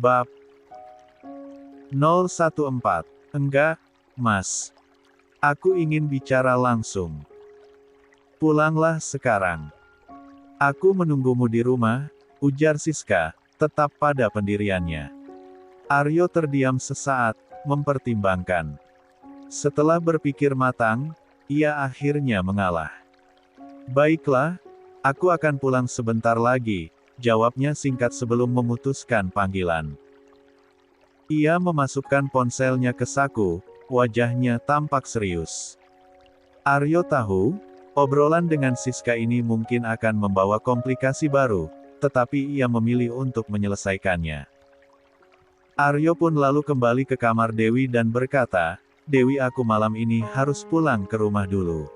Bab 014. Enggak, Mas. Aku ingin bicara langsung. Pulanglah sekarang. Aku menunggumu di rumah, ujar Siska, tetap pada pendiriannya. Aryo terdiam sesaat, mempertimbangkan. Setelah berpikir matang, ia akhirnya mengalah. Baiklah, aku akan pulang sebentar lagi, jawabnya singkat sebelum memutuskan panggilan. Ia memasukkan ponselnya ke saku, wajahnya tampak serius. Aryo tahu, obrolan dengan Siska ini mungkin akan membawa komplikasi baru, tetapi ia memilih untuk menyelesaikannya. Aryo pun lalu kembali ke kamar Dewi dan berkata, "Dewi, aku malam ini harus pulang ke rumah dulu."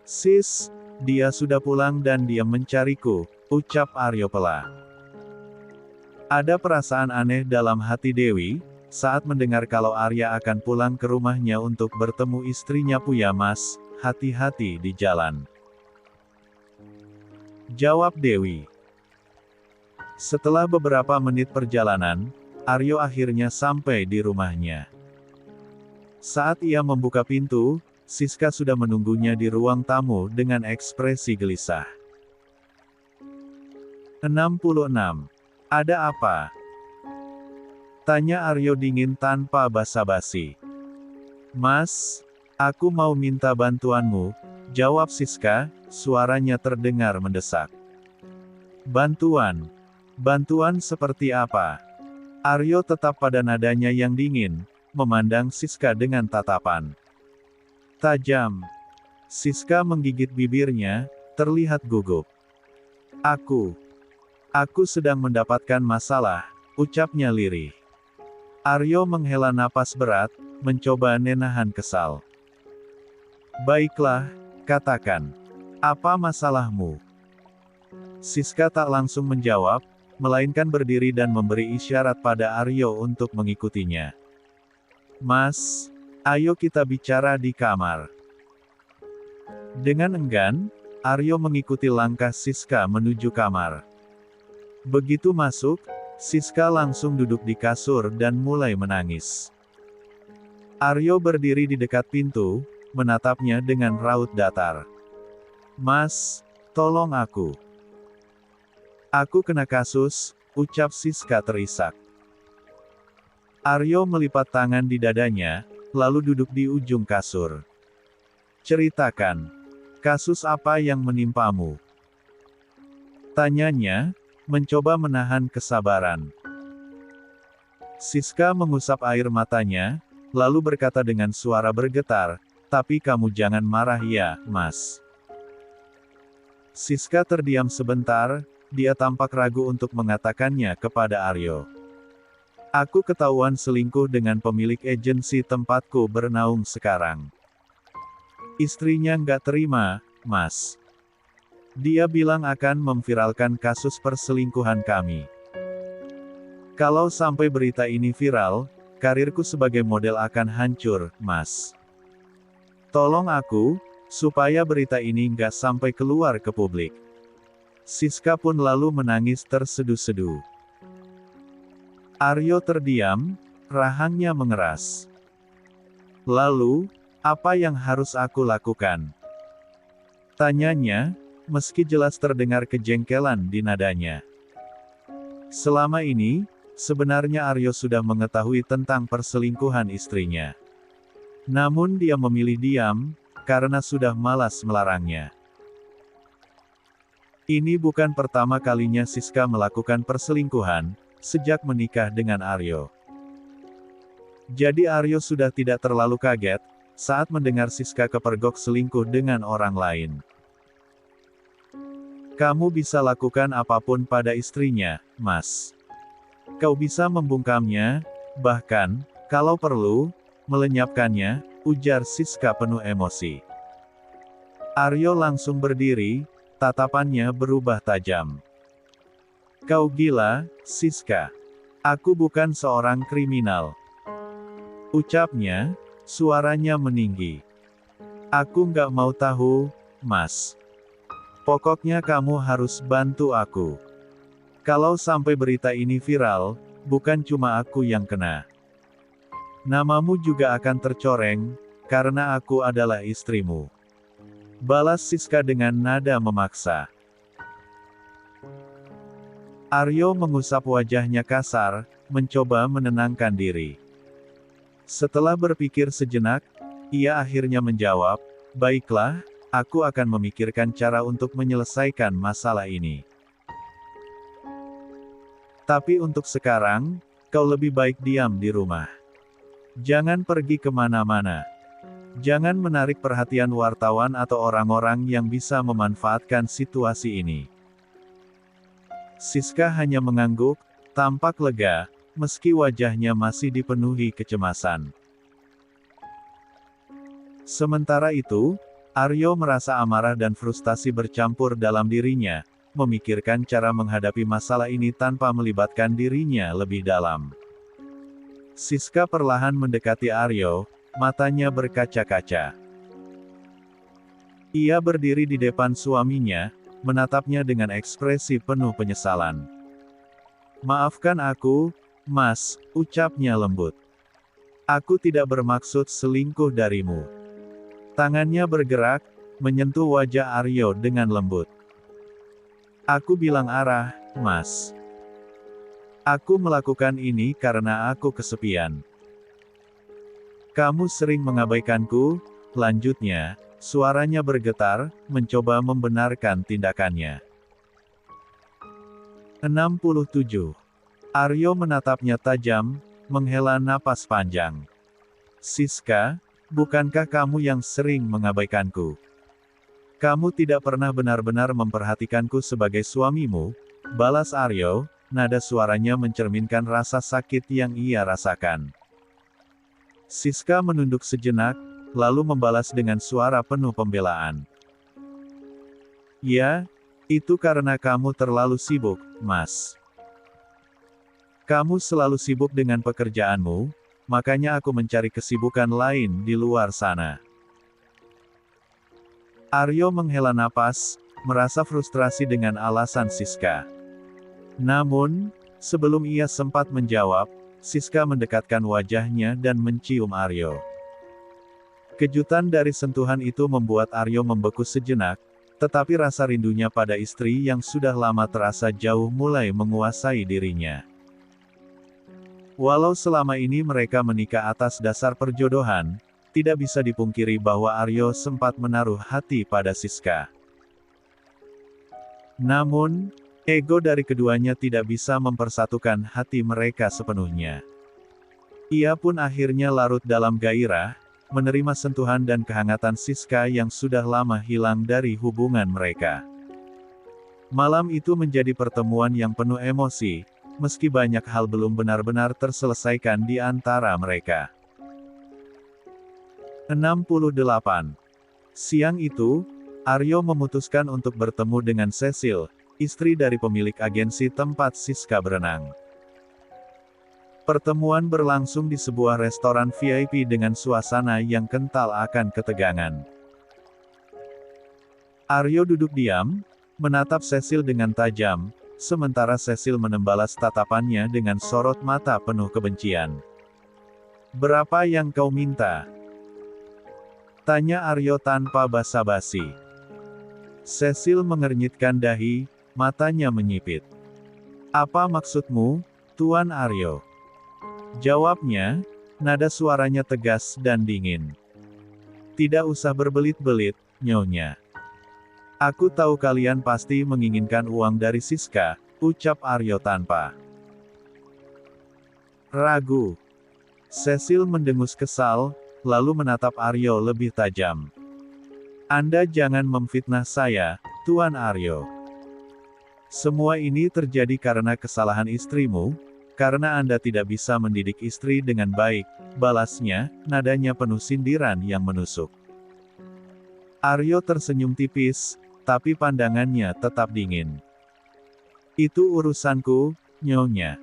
"Sis, dia sudah pulang dan dia mencariku," ucap Aryo pelan. Ada perasaan aneh dalam hati Dewi, saat mendengar kalau Arya akan pulang ke rumahnya untuk bertemu istrinya Puya. "Mas, hati-hati di jalan," jawab Dewi. Setelah beberapa menit perjalanan, Aryo akhirnya sampai di rumahnya. Saat ia membuka pintu, Siska sudah menunggunya di ruang tamu dengan ekspresi gelisah. 66. Ada apa? Tanya Aryo dingin tanpa basa-basi. "Mas, aku mau minta bantuanmu," jawab Siska, suaranya terdengar mendesak. "Bantuan? Bantuan seperti apa?" Aryo tetap pada nadanya yang dingin, memandang Siska dengan tatapan tajam. Siska menggigit bibirnya, terlihat gugup. Aku sedang mendapatkan masalah," ucapnya lirih. Aryo menghela napas berat, mencoba menahan kesal. "Baiklah, katakan. Apa masalahmu?" Siska tak langsung menjawab, melainkan berdiri dan memberi isyarat pada Aryo untuk mengikutinya. "Mas, ayo kita bicara di kamar." Dengan enggan, Aryo mengikuti langkah Siska menuju kamar. Begitu masuk, Siska langsung duduk di kasur dan mulai menangis. Aryo berdiri di dekat pintu, menatapnya dengan raut datar. "Mas, tolong aku. Aku kena kasus," ucap Siska terisak. Aryo melipat tangan di dadanya, lalu duduk di ujung kasur. "Ceritakan. Kasus apa yang menimpamu?" tanyanya, mencoba menahan kesabaran. Siska mengusap air matanya, lalu berkata dengan suara bergetar, "Tapi kamu jangan marah ya, Mas." Siska terdiam sebentar, dia tampak ragu untuk mengatakannya kepada Aryo. "Aku ketahuan selingkuh dengan pemilik agensi tempatku bernaung sekarang. Istrinya nggak terima, Mas. Dia bilang akan memviralkan kasus perselingkuhan kami. Kalau sampai berita ini viral, karirku sebagai model akan hancur, Mas. Tolong aku, supaya berita ini nggak sampai keluar ke publik." Siska pun lalu menangis terseduh-seduh. Aryo terdiam, rahangnya mengeras. "Lalu, apa yang harus aku lakukan?" tanyanya, meski jelas terdengar kejengkelan di nadanya. Selama ini, sebenarnya Aryo sudah mengetahui tentang perselingkuhan istrinya. Namun dia memilih diam, karena sudah malas melarangnya. Ini bukan pertama kalinya Siska melakukan perselingkuhan, sejak menikah dengan Aryo. Jadi Aryo sudah tidak terlalu kaget, saat mendengar Siska kepergok selingkuh dengan orang lain. "Kamu bisa lakukan apapun pada istrinya, Mas. Kau bisa membungkamnya, bahkan, kalau perlu, melenyapkannya," ujar Siska penuh emosi. Aryo langsung berdiri, tatapannya berubah tajam. "Kau gila, Siska. Aku bukan seorang kriminal," ucapnya, suaranya meninggi. "Aku nggak mau tahu, Mas. Pokoknya kamu harus bantu aku. Kalau sampai berita ini viral, bukan cuma aku yang kena. Namamu juga akan tercoreng, karena aku adalah istrimu. Balas Siska dengan nada memaksa. Aryo mengusap wajahnya kasar, mencoba menenangkan diri. Setelah berpikir sejenak, ia akhirnya menjawab, "Baiklah, aku akan memikirkan cara untuk menyelesaikan masalah ini. Tapi untuk sekarang, kau lebih baik diam di rumah. Jangan pergi kemana-mana. Jangan menarik perhatian wartawan atau orang-orang yang bisa memanfaatkan situasi ini." Siska hanya mengangguk, tampak lega, meski wajahnya masih dipenuhi kecemasan. Sementara itu, Aryo merasa amarah dan frustasi bercampur dalam dirinya, memikirkan cara menghadapi masalah ini tanpa melibatkan dirinya lebih dalam. Siska perlahan mendekati Aryo, matanya berkaca-kaca. Ia berdiri di depan suaminya, menatapnya dengan ekspresi penuh penyesalan. "Maafkan aku, Mas," ucapnya lembut. "Aku tidak bermaksud selingkuh darimu." Tangannya bergerak, menyentuh wajah Aryo dengan lembut. "Aku bilang arah, Mas. Aku melakukan ini karena aku kesepian. Kamu sering mengabaikanku," lanjutnya, suaranya bergetar, mencoba membenarkan tindakannya. 67. Aryo menatapnya tajam, menghela napas panjang. "Siska, bukankah kamu yang sering mengabaikanku? Kamu tidak pernah benar-benar memperhatikanku sebagai suamimu," balas Aryo, nada suaranya mencerminkan rasa sakit yang ia rasakan. Siska menunduk sejenak, lalu membalas dengan suara penuh pembelaan. "Ya, itu karena kamu terlalu sibuk, Mas. Kamu selalu sibuk dengan pekerjaanmu, makanya aku mencari kesibukan lain di luar sana." Aryo menghela napas, merasa frustrasi dengan alasan Siska. Namun, sebelum ia sempat menjawab, Siska mendekatkan wajahnya dan mencium Aryo. Kejutan dari sentuhan itu membuat Aryo membeku sejenak, tetapi rasa rindunya pada istri yang sudah lama terasa jauh mulai menguasai dirinya. Walau selama ini mereka menikah atas dasar perjodohan, tidak bisa dipungkiri bahwa Aryo sempat menaruh hati pada Siska. Namun, ego dari keduanya tidak bisa mempersatukan hati mereka sepenuhnya. Ia pun akhirnya larut dalam gairah, menerima sentuhan dan kehangatan Siska yang sudah lama hilang dari hubungan mereka. Malam itu menjadi pertemuan yang penuh emosi, meski banyak hal belum benar-benar terselesaikan di antara mereka. 68. Siang itu, Aryo memutuskan untuk bertemu dengan Cecil, istri dari pemilik agensi tempat Siska berenang. Pertemuan berlangsung di sebuah restoran VIP dengan suasana yang kental akan ketegangan. Aryo duduk diam, menatap Cecil dengan tajam, sementara Cecil menembalas tatapannya dengan sorot mata penuh kebencian. "Berapa yang kau minta?" tanya Aryo tanpa basa-basi. Cecil mengernyitkan dahi, matanya menyipit. "Apa maksudmu, Tuan Aryo?" jawabnya, nada suaranya tegas dan dingin. "Tidak usah berbelit-belit, Nyonya. Aku tahu kalian pasti menginginkan uang dari Siska," ucap Aryo tanpa ragu. Cecil mendengus kesal, lalu menatap Aryo lebih tajam. "Anda jangan memfitnah saya, Tuan Aryo. Semua ini terjadi karena kesalahan istrimu, karena Anda tidak bisa mendidik istri dengan baik," balasnya, nadanya penuh sindiran yang menusuk. Aryo tersenyum tipis, tapi pandangannya tetap dingin. "Itu urusanku, Nyonya.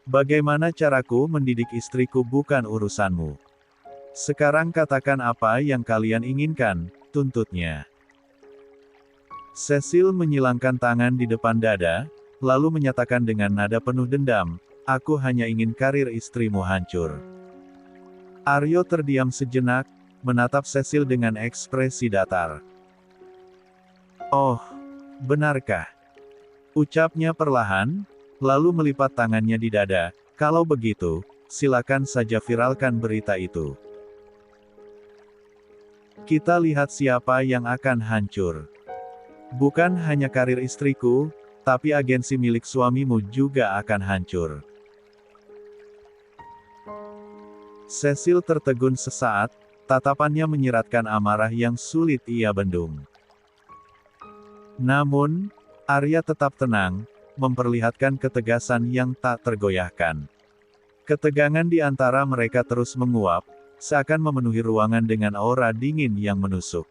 Bagaimana caraku mendidik istriku bukan urusanmu. Sekarang katakan apa yang kalian inginkan," tuntutnya. Cecil menyilangkan tangan di depan dada, lalu menyatakan dengan nada penuh dendam, "Aku hanya ingin karir istrimu hancur." Aryo terdiam sejenak, menatap Cecil dengan ekspresi datar. "Oh, benarkah?" ucapnya perlahan, lalu melipat tangannya di dada. "Kalau begitu, silakan saja viralkan berita itu. Kita lihat siapa yang akan hancur. Bukan hanya karir istriku, tapi agensi milik suamimu juga akan hancur." Cecil tertegun sesaat, tatapannya menyiratkan amarah yang sulit ia bendung. Namun, Arya tetap tenang, memperlihatkan ketegasan yang tak tergoyahkan. Ketegangan di antara mereka terus menguap, seakan memenuhi ruangan dengan aura dingin yang menusuk.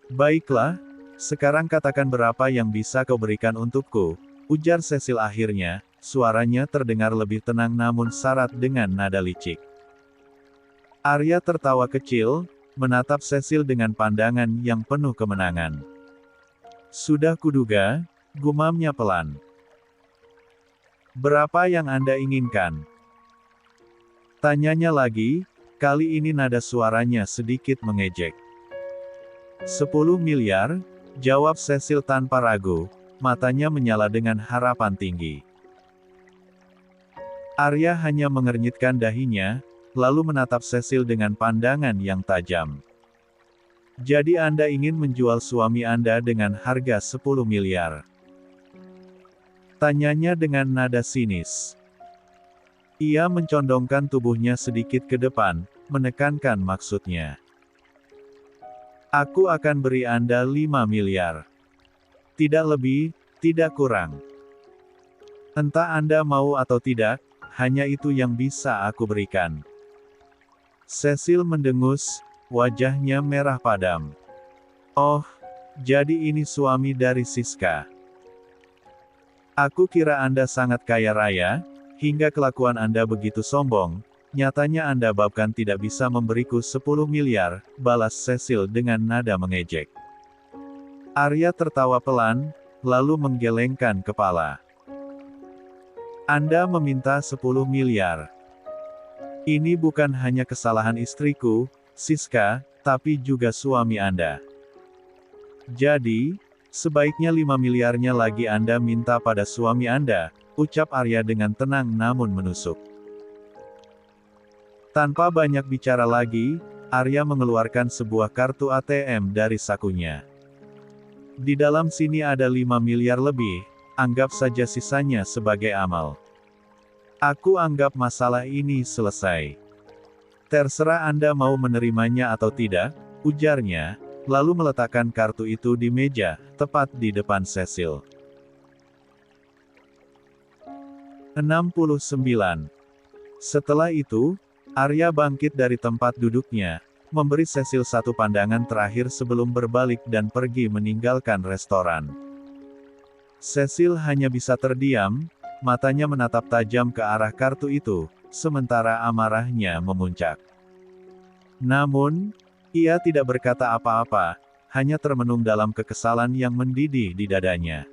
"Baiklah, sekarang katakan berapa yang bisa kau berikan untukku," ujar Cecil akhirnya, suaranya terdengar lebih tenang namun syarat dengan nada licik. Arya tertawa kecil, menatap Cecil dengan pandangan yang penuh kemenangan. "Sudah kuduga," gumamnya pelan. "Berapa yang Anda inginkan?" tanyanya lagi, kali ini nada suaranya sedikit mengejek. 10 miliar, jawab Cecil tanpa ragu, matanya menyala dengan harapan tinggi. Arya hanya mengernyitkan dahinya, lalu menatap Cecil dengan pandangan yang tajam. "Jadi Anda ingin menjual suami Anda dengan harga 10 miliar? Tanyanya dengan nada sinis. Ia mencondongkan tubuhnya sedikit ke depan, menekankan maksudnya. "Aku akan beri Anda 5 miliar. Tidak lebih, tidak kurang. Entah Anda mau atau tidak, hanya itu yang bisa aku berikan." Cecil mendengus, wajahnya merah padam. "Oh, jadi ini suami dari Siska. Aku kira Anda sangat kaya raya, hingga kelakuan Anda begitu sombong, nyatanya Anda bahkan tidak bisa memberiku 10 miliar, balas Cecil dengan nada mengejek. Arya tertawa pelan, lalu menggelengkan kepala. "Anda meminta 10 miliar. Ini bukan hanya kesalahan istriku, Siska, tapi juga suami Anda. Jadi, sebaiknya 5 miliarnya lagi Anda minta pada suami Anda," ucap Arya dengan tenang namun menusuk. Tanpa banyak bicara lagi, Arya mengeluarkan sebuah kartu ATM dari sakunya. "Di dalam sini ada 5 miliar lebih, anggap saja sisanya sebagai amal. Aku anggap masalah ini selesai. Terserah Anda mau menerimanya atau tidak," ujarnya, lalu meletakkan kartu itu di meja, tepat di depan Cecil. 69. Setelah itu, Arya bangkit dari tempat duduknya, memberi Cecil satu pandangan terakhir sebelum berbalik dan pergi meninggalkan restoran. Cecil hanya bisa terdiam, matanya menatap tajam ke arah kartu itu, sementara amarahnya memuncak. Namun, ia tidak berkata apa-apa, hanya termenung dalam kekesalan yang mendidih di dadanya.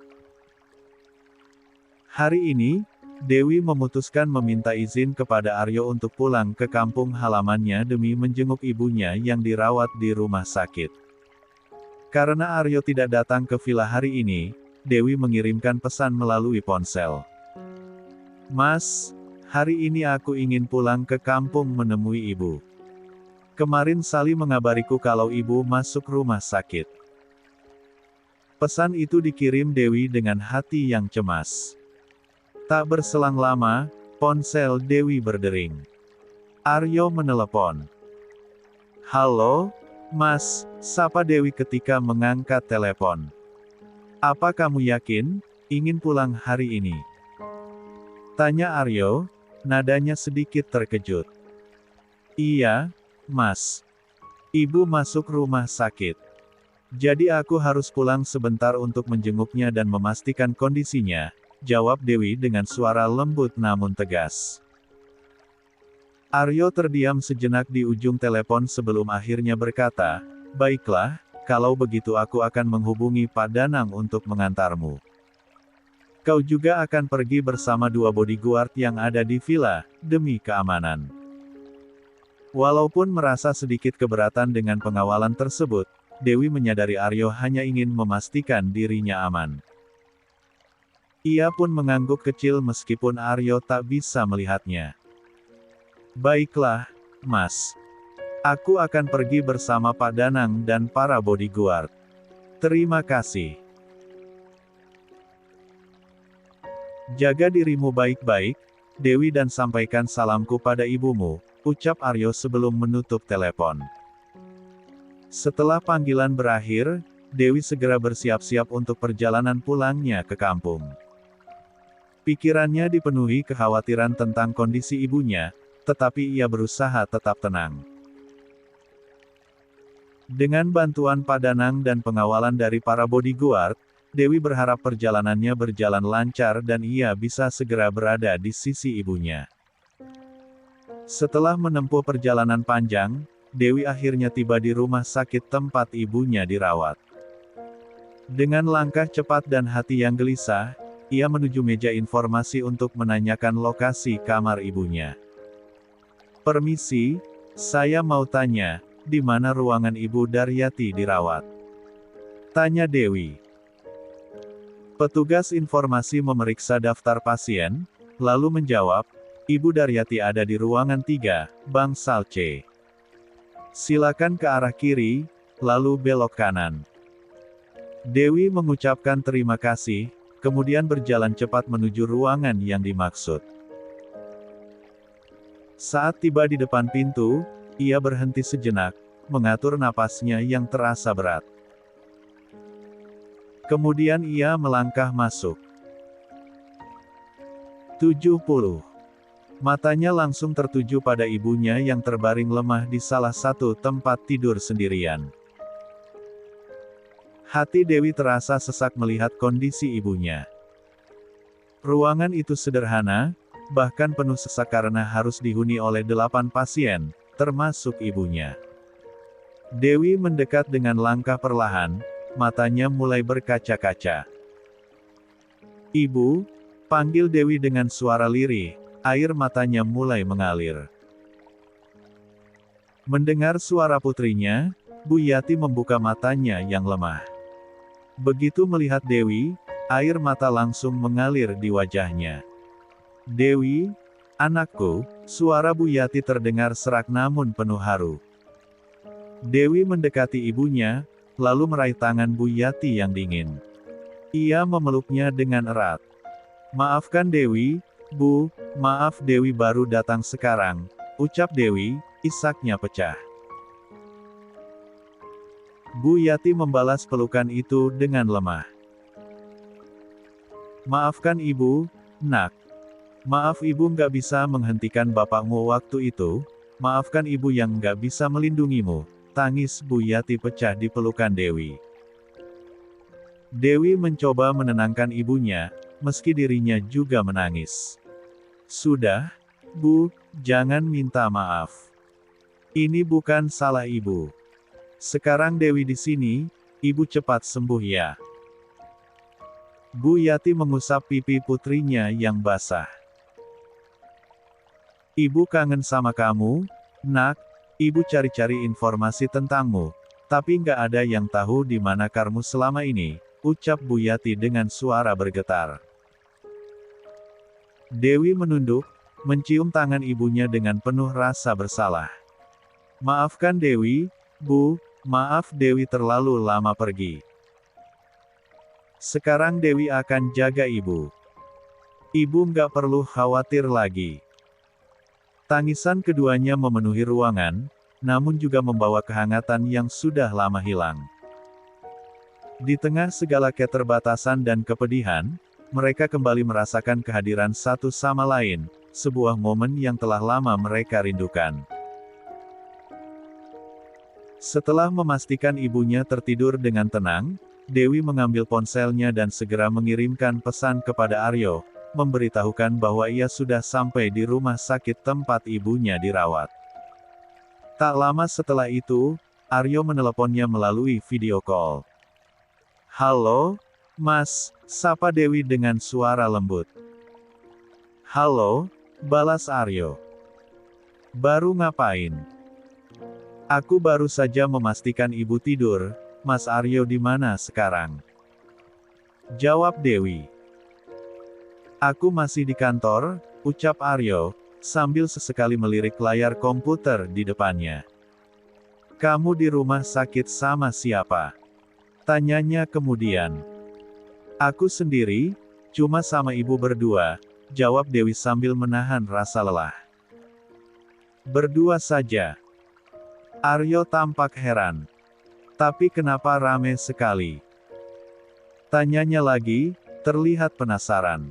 Hari ini, Dewi memutuskan meminta izin kepada Aryo untuk pulang ke kampung halamannya demi menjenguk ibunya yang dirawat di rumah sakit. Karena Aryo tidak datang ke villa hari ini, Dewi mengirimkan pesan melalui ponsel. "Mas, hari ini aku ingin pulang ke kampung menemui ibu. Kemarin Sali mengabariku kalau ibu masuk rumah sakit." Pesan itu dikirim Dewi dengan hati yang cemas. Tak berselang lama, ponsel Dewi berdering. Aryo menelepon. "Halo, Mas," sapa Dewi ketika mengangkat telepon. "Apa kamu yakin ingin pulang hari ini?" tanya Aryo, nadanya sedikit terkejut. "Iya, Mas. Ibu masuk rumah sakit. Jadi aku harus pulang sebentar untuk menjenguknya dan memastikan kondisinya," jawab Dewi dengan suara lembut namun tegas. Aryo terdiam sejenak di ujung telepon sebelum akhirnya berkata, "Baiklah, kalau begitu aku akan menghubungi Pak Danang untuk mengantarmu." Kau juga akan pergi bersama 2 bodyguard yang ada di villa, demi keamanan. Walaupun merasa sedikit keberatan dengan pengawalan tersebut, Dewi menyadari Aryo hanya ingin memastikan dirinya aman. Ia pun mengangguk kecil meskipun Aryo tak bisa melihatnya. Baiklah, Mas. Aku akan pergi bersama Pak Danang dan para bodyguard. Terima kasih. Jaga dirimu baik-baik, Dewi, dan sampaikan salamku pada ibumu, ucap Aryo sebelum menutup telepon. Setelah panggilan berakhir, Dewi segera bersiap-siap untuk perjalanan pulangnya ke kampung. Pikirannya dipenuhi kekhawatiran tentang kondisi ibunya, tetapi ia berusaha tetap tenang. Dengan bantuan Pak Danang dan pengawalan dari para bodyguard, Dewi berharap perjalanannya berjalan lancar dan ia bisa segera berada di sisi ibunya. Setelah menempuh perjalanan panjang, Dewi akhirnya tiba di rumah sakit tempat ibunya dirawat. Dengan langkah cepat dan hati yang gelisah, ia menuju meja informasi untuk menanyakan lokasi kamar ibunya. Permisi, saya mau tanya, di mana ruangan Ibu Daryati dirawat? Tanya Dewi. Petugas informasi memeriksa daftar pasien, lalu menjawab, Ibu Daryati ada di ruangan 3, bangsal C. Silakan ke arah kiri, lalu belok kanan. Dewi mengucapkan terima kasih, kemudian berjalan cepat menuju ruangan yang dimaksud. Saat tiba di depan pintu, ia berhenti sejenak, mengatur napasnya yang terasa berat. Kemudian ia melangkah masuk. 70. Matanya langsung tertuju pada ibunya yang terbaring lemah di salah satu tempat tidur sendirian. Hati Dewi terasa sesak melihat kondisi ibunya. Ruangan itu sederhana, bahkan penuh sesak karena harus dihuni oleh 8 pasien, termasuk ibunya. Dewi mendekat dengan langkah perlahan, matanya mulai berkaca-kaca. Ibu, panggil Dewi dengan suara lirih, air matanya mulai mengalir. Mendengar suara putrinya, Bu Yati membuka matanya yang lemah. Begitu melihat Dewi, air mata langsung mengalir di wajahnya. Dewi, anakku, suara Bu Yati terdengar serak namun penuh haru. Dewi mendekati ibunya, lalu meraih tangan Bu Yati yang dingin. Ia memeluknya dengan erat. Maafkan Dewi, Bu, maaf Dewi baru datang sekarang, ucap Dewi, isaknya pecah. Bu Yati membalas pelukan itu dengan lemah. Maafkan Ibu, Nak. Maaf Ibu nggak bisa menghentikan bapakmu waktu itu, maafkan Ibu yang nggak bisa melindungimu. Tangis Bu Yati pecah di pelukan Dewi. Dewi mencoba menenangkan ibunya, meski dirinya juga menangis. Sudah, Bu, jangan minta maaf. Ini bukan salah Ibu. Sekarang Dewi di sini, Ibu cepat sembuh ya. Bu Yati mengusap pipi putrinya yang basah. Ibu kangen sama kamu, Nak. Ibu cari-cari informasi tentangmu, tapi nggak ada yang tahu di mana kamu selama ini, ucap Bu Yati dengan suara bergetar. Dewi menunduk, mencium tangan ibunya dengan penuh rasa bersalah. Maafkan Dewi, Bu, maaf Dewi terlalu lama pergi. Sekarang Dewi akan jaga Ibu. Ibu nggak perlu khawatir lagi. Tangisan keduanya memenuhi ruangan, namun juga membawa kehangatan yang sudah lama hilang. Di tengah segala keterbatasan dan kepedihan, mereka kembali merasakan kehadiran satu sama lain, sebuah momen yang telah lama mereka rindukan. Setelah memastikan ibunya tertidur dengan tenang, Dewi mengambil ponselnya dan segera mengirimkan pesan kepada Aryo, memberitahukan bahwa ia sudah sampai di rumah sakit tempat ibunya dirawat. Tak lama setelah itu, Aryo meneleponnya melalui video call. Halo, Mas, sapa Dewi dengan suara lembut. Halo, balas Aryo. Baru ngapain? Aku baru saja memastikan ibu tidur. Mas Aryo di mana sekarang? Jawab Dewi. Aku masih di kantor, ucap Aryo, sambil sesekali melirik layar komputer di depannya. Kamu di rumah sakit sama siapa? Tanyanya kemudian. Aku sendiri, cuma sama ibu berdua, jawab Dewi sambil menahan rasa lelah. Berdua saja. Aryo tampak heran. Tapi kenapa rame sekali? Tanyanya lagi, terlihat penasaran.